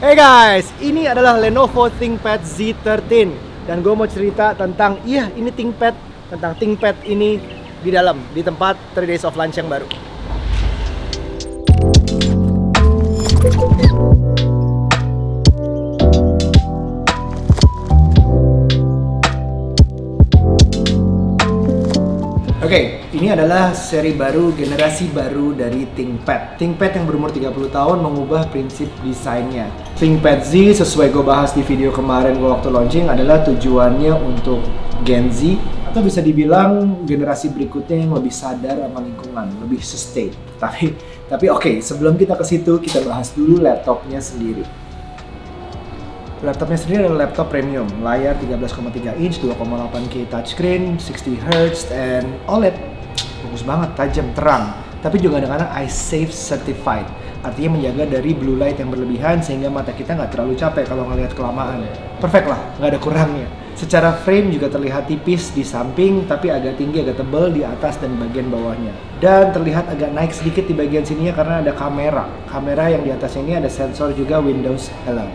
Hey guys, ini adalah Lenovo ThinkPad Z13 dan gue mau cerita tentang ini ThinkPad ini di dalam, di tempat 3 Days of Lunch yang baru. Oke, ini adalah seri baru, generasi baru dari ThinkPad. ThinkPad yang berumur 30 tahun mengubah prinsip desainnya. ThinkPad Z, sesuai gue bahas di video kemarin gue waktu launching, adalah tujuannya untuk Gen Z, atau bisa dibilang generasi berikutnya yang lebih sadar sama lingkungan, lebih sustain. Tapi oke, sebelum kita ke situ, kita bahas dulu laptopnya sendiri. Laptopnya sendiri adalah laptop premium, layar 13,3 inch, 2,8K touchscreen, 60Hz, and OLED. Bagus banget, tajam, terang. Tapi juga dengan iSafe Certified, artinya menjaga dari blue light yang berlebihan sehingga mata kita nggak terlalu capek kalau ngelihat kelamaan. Perfect lah, nggak ada kurangnya. Secara frame juga terlihat tipis di samping, tapi agak tinggi, agak tebal di atas dan bagian bawahnya. Dan terlihat agak naik sedikit di bagian sininya karena ada kamera. Kamera yang di atasnya ini ada sensor juga Windows Hello.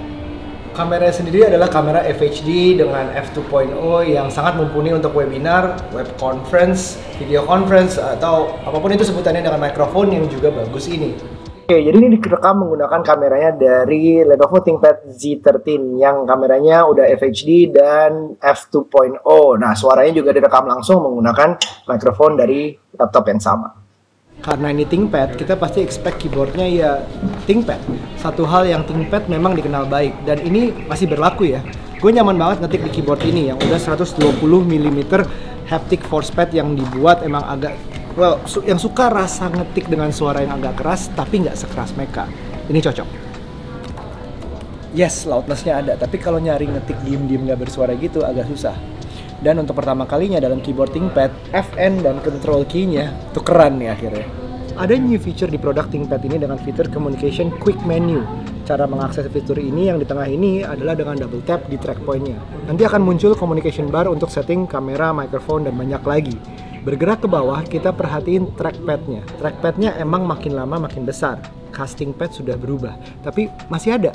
Kamera sendiri adalah kamera FHD dengan f2.0 yang sangat mumpuni untuk webinar, web conference, video conference, atau apapun itu sebutannya dengan mikrofon yang juga bagus ini. Oke, jadi ini direkam menggunakan kameranya dari Lenovo ThinkPad Z13 yang kameranya udah FHD dan f2.0. Nah, suaranya juga direkam langsung menggunakan mikrofon dari laptop yang sama. Karena ini ThinkPad, kita pasti expect keyboardnya ya ThinkPad. Satu hal yang ThinkPad memang dikenal baik, dan ini masih berlaku ya. Gue nyaman banget ngetik di keyboard ini yang udah 120 mm haptic force pad yang dibuat emang agak, yang suka rasa ngetik dengan suara yang agak keras, tapi nggak sekeras Mecha. Ini cocok. Yes, loudness-nya ada, tapi kalau nyari ngetik diem-diem nggak bersuara gitu agak susah. Dan untuk pertama kalinya dalam keyboard ThinkPad, Fn dan control key-nya tukeran nih akhirnya. Ada new feature di produk ThinkPad ini dengan fitur Communication Quick Menu. Cara mengakses fitur ini yang di tengah ini adalah dengan double tap di track point-nya. Nanti akan muncul communication bar untuk setting kamera, mikrofon, dan banyak lagi. Bergerak ke bawah, kita perhatiin trackpad-nya. Trackpad-nya emang makin lama makin besar. Casting pad sudah berubah, tapi masih ada.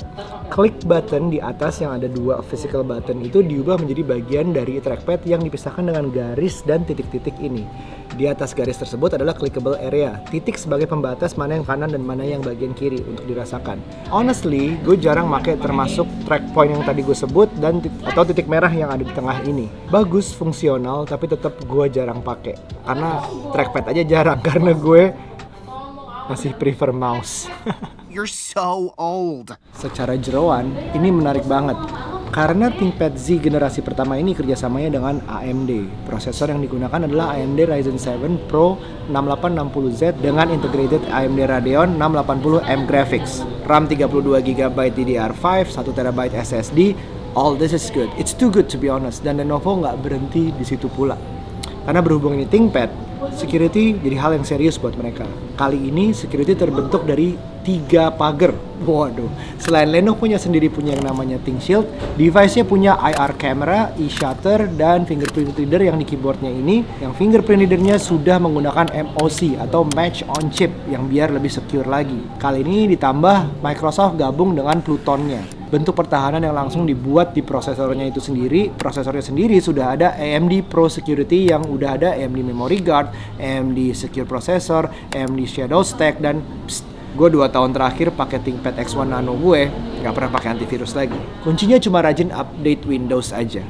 Klik button di atas yang ada dua physical button itu diubah menjadi bagian dari trackpad yang dipisahkan dengan garis dan titik-titik ini. Di atas garis tersebut adalah clickable area, titik sebagai pembatas mana yang kanan dan mana yang bagian kiri untuk dirasakan. Honestly, gue jarang pakai termasuk track point yang tadi gue sebut dan atau titik merah yang ada di tengah ini. Bagus, fungsional, tapi tetap gue jarang pakai. Karena trackpad aja jarang, karena gue masih prefer mouse. You're so old. Secara jeroan, ini menarik banget. Karena ThinkPad Z generasi pertama ini kerjasamanya dengan AMD. Prosesor yang digunakan adalah AMD Ryzen 7 Pro 6860Z dengan integrated AMD Radeon 680M graphics. RAM 32GB DDR5, 1TB SSD. All this is good. It's too good to be honest. Dan Lenovo nggak berhenti di situ pula. Karena berhubung ini ThinkPad, security jadi hal yang serius buat mereka. Kali ini security terbentuk dari 3 pagar. Waduh, selain Lenovo-nya sendiri punya yang namanya ThinkShield, device-nya punya IR camera, e-shutter, dan fingerprint reader yang di keyboardnya ini. Yang fingerprint reader-nya sudah menggunakan MOC atau Match on Chip yang biar lebih secure lagi. Kali ini ditambah Microsoft gabung dengan Pluton-nya. Bentuk pertahanan yang langsung dibuat di prosesornya itu sendiri. Prosesornya sendiri sudah ada AMD Pro Security yang udah ada AMD Memory Guard, AMD Secure Processor, AMD Shadow Stack, dan gue 2 tahun terakhir pakai ThinkPad X1 Nano gue nggak pernah pakai antivirus lagi. Kuncinya cuma rajin update Windows aja.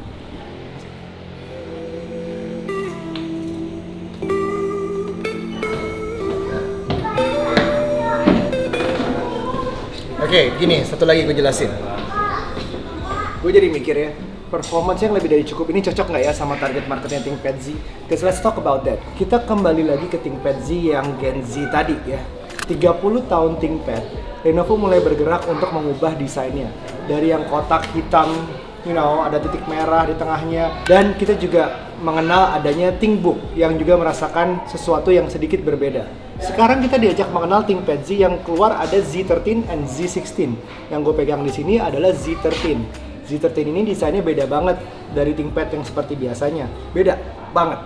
Oke, gini, satu lagi gue jelasin. Gue jadi mikir ya, performance yang lebih dari cukup ini cocok nggak ya sama target marketnya ThinkPad Z? Because let's talk about that. Kita kembali lagi ke ThinkPad Z yang Gen Z tadi ya. 30 tahun ThinkPad, Lenovo mulai bergerak untuk mengubah desainnya. Dari yang kotak hitam, ada titik merah di tengahnya. Dan kita juga mengenal adanya ThinkBook yang juga merasakan sesuatu yang sedikit berbeda. Sekarang kita diajak mengenal ThinkPad Z yang keluar ada Z13 and Z16. Yang gue pegang di sini adalah Z13. Z13 ini desainnya beda banget dari ThinkPad yang seperti biasanya. Beda banget.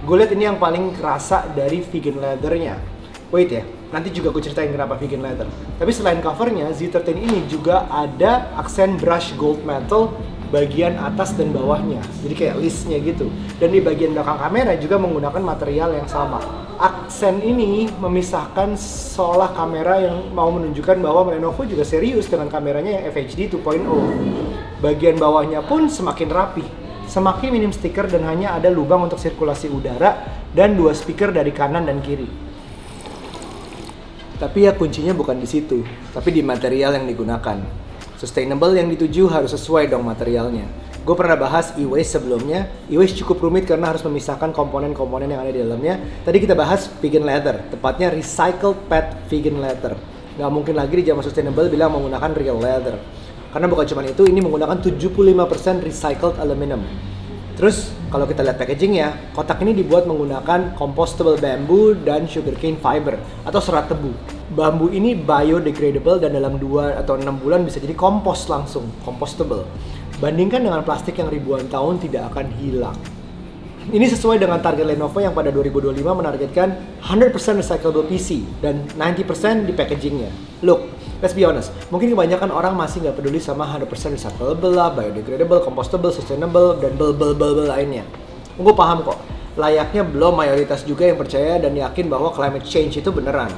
Gue lihat ini yang paling kerasa dari vegan leather-nya. Wait ya, nanti juga aku ceritain kenapa vegan leather. Tapi selain covernya, Z13 ini juga ada aksen brush gold metal bagian atas dan bawahnya. Jadi kayak listnya gitu. Dan di bagian belakang kamera juga menggunakan material yang sama. Aksen ini memisahkan seolah kamera yang mau menunjukkan bahwa Lenovo juga serius dengan kameranya yang FHD 2.0. Bagian bawahnya pun semakin rapi. Semakin minim stiker dan hanya ada lubang untuk sirkulasi udara dan 2 speaker dari kanan dan kiri. Tapi ya kuncinya bukan di situ, tapi di material yang digunakan. Sustainable yang dituju harus sesuai dong materialnya. Gue pernah bahas e-waste sebelumnya. E-waste cukup rumit karena harus memisahkan komponen-komponen yang ada di dalamnya. Tadi kita bahas vegan leather, tepatnya recycled PET vegan leather. Nggak mungkin lagi di zaman sustainable bilang menggunakan real leather. Karena bukan cuma itu, ini menggunakan 75% recycled aluminum. Terus kalau kita lihat packagingnya, kotak ini dibuat menggunakan compostable bamboo dan sugarcane fiber atau serat tebu. Bambu ini biodegradable dan dalam 2 atau 6 bulan bisa jadi kompos langsung, compostable. Bandingkan dengan plastik yang ribuan tahun tidak akan hilang. Ini sesuai dengan target Lenovo yang pada 2025 menargetkan 100% recyclable PC dan 90% di packagingnya. Look, let's be honest, mungkin kebanyakan orang masih nggak peduli sama 100% recyclable lah, biodegradable, compostable, sustainable, dan bel lainnya. Gue paham kok, layaknya belum mayoritas juga yang percaya dan yakin bahwa climate change itu beneran.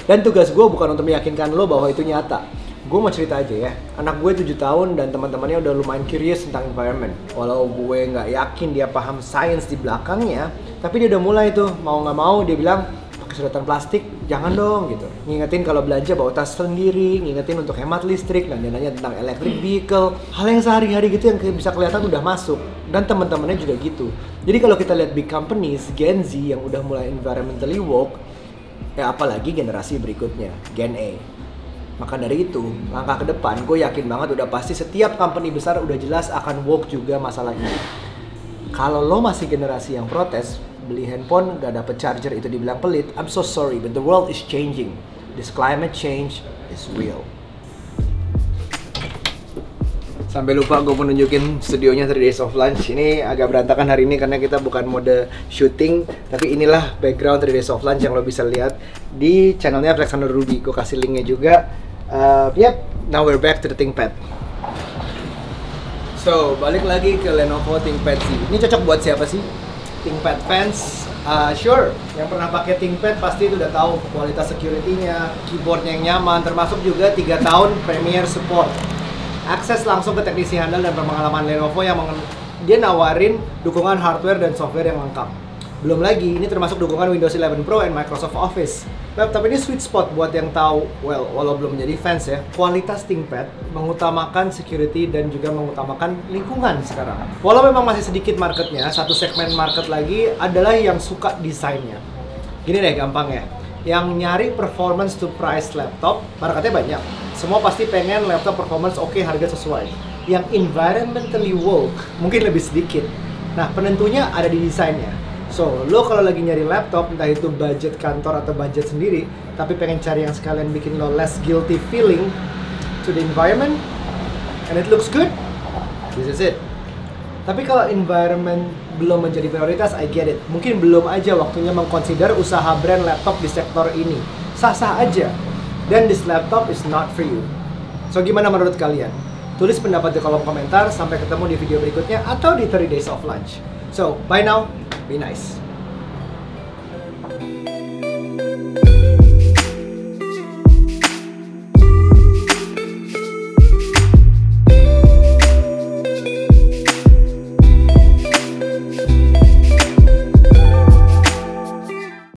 Dan tugas gue bukan untuk meyakinkan lo bahwa itu nyata. Gue mau cerita aja ya, anak gue 7 tahun dan teman-temannya udah lumayan curious tentang environment. Walau gue nggak yakin dia paham sains di belakangnya, tapi dia udah mulai tuh, mau nggak mau dia bilang, pakai sedotan plastik, jangan dong gitu. Ngingetin kalau belanja bawa tas sendiri, ngingetin untuk hemat listrik, dan nanya tentang electric vehicle. Hal yang sehari-hari gitu yang bisa kelihatan udah masuk. Dan teman-temannya juga gitu. Jadi kalau kita lihat big companies, Gen Z yang udah mulai environmentally woke, ya apalagi generasi berikutnya, Gen A. Maka dari itu, langkah ke depan, gue yakin banget udah pasti setiap company besar udah jelas akan woke juga masalah ini. Kalau lo masih generasi yang protes, beli handphone gak dapet charger itu dibilang pelit, I'm so sorry, but the world is changing. This climate change is real. Sampai lupa gue mau nunjukin studionya 3 Days of Lunch. Ini agak berantakan hari ini karena kita bukan mode shooting, tapi inilah background 3 Days of Lunch yang lo bisa lihat di channelnya Alexander Ruby. Gue kasih linknya juga. Now we're back to the ThinkPad. So, balik lagi ke Lenovo ThinkPad Z. Ini cocok buat siapa sih? ThinkPad fans? Sure, yang pernah pakai ThinkPad pasti itu udah tahu kualitas security-nya, keyboardnya yang nyaman, termasuk juga 3 tahun Premier Support. Akses langsung ke teknisi handal dan pengalaman Lenovo yang dia nawarin dukungan hardware dan software yang lengkap. Belum lagi, ini termasuk dukungan Windows 11 Pro dan Microsoft Office. Laptop ini sweet spot buat yang tahu, well, walau belum menjadi fans ya, kualitas ThinkPad mengutamakan security dan juga mengutamakan lingkungan sekarang. Walau memang masih sedikit marketnya, satu segmen market lagi adalah yang suka desainnya. Gini deh gampang ya, yang nyari performance to price laptop, marketnya banyak. Semua pasti pengen laptop performance oke, harga sesuai. Yang environmentally woke mungkin lebih sedikit. Nah, penentunya ada di desainnya. So, lo kalau lagi nyari laptop, entah itu budget kantor atau budget sendiri, tapi pengen cari yang sekalian bikin lo less guilty feeling to the environment, and it looks good, this is it. Tapi kalau environment belum menjadi prioritas, I get it. Mungkin belum aja waktunya mengconsider usaha brand laptop di sektor ini. Sah-sah aja. Dan this laptop is not for you. So, gimana menurut kalian? Tulis pendapat di kolom komentar. Sampai ketemu di video berikutnya atau di 3 Days of Lunch. So, bye now. Be nice.